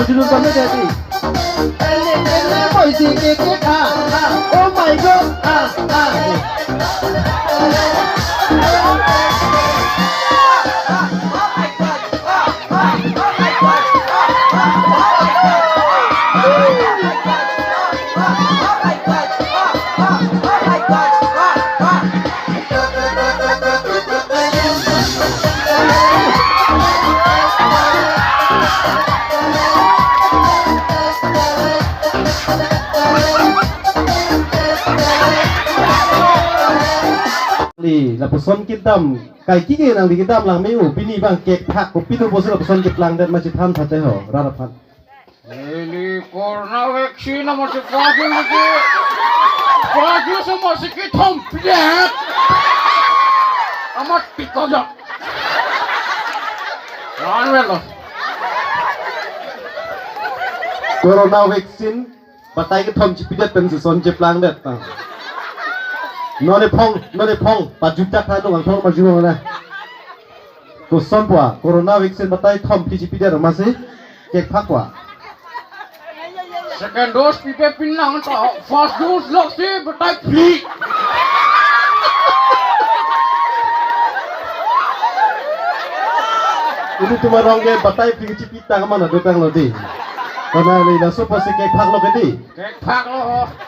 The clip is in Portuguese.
Dulu kamu jadi. Ini sikit oh my god, la person kitam kai kiki nang di kitam lang meu pini bang kek phak ko pitu bosu la person kit lang dat ma chitham thate ho rara phat Eli corona vaccine mo se pagi lagi pagi sama sikit homplek amat piko ja ranwelo corona vaccine batai ke thom chipidat pen se son chip lang dat none phong pajuta kha no ang thong ma ju na ko son pwa corona vaccine batai thom chipidat ma se kek phak wa second dose pipe pinang ta first dose lok se batai free ini cuma rongge batai pergi cipita kemana datang lo di karena ini dah supaya si kek phak lo ke di kek phak lo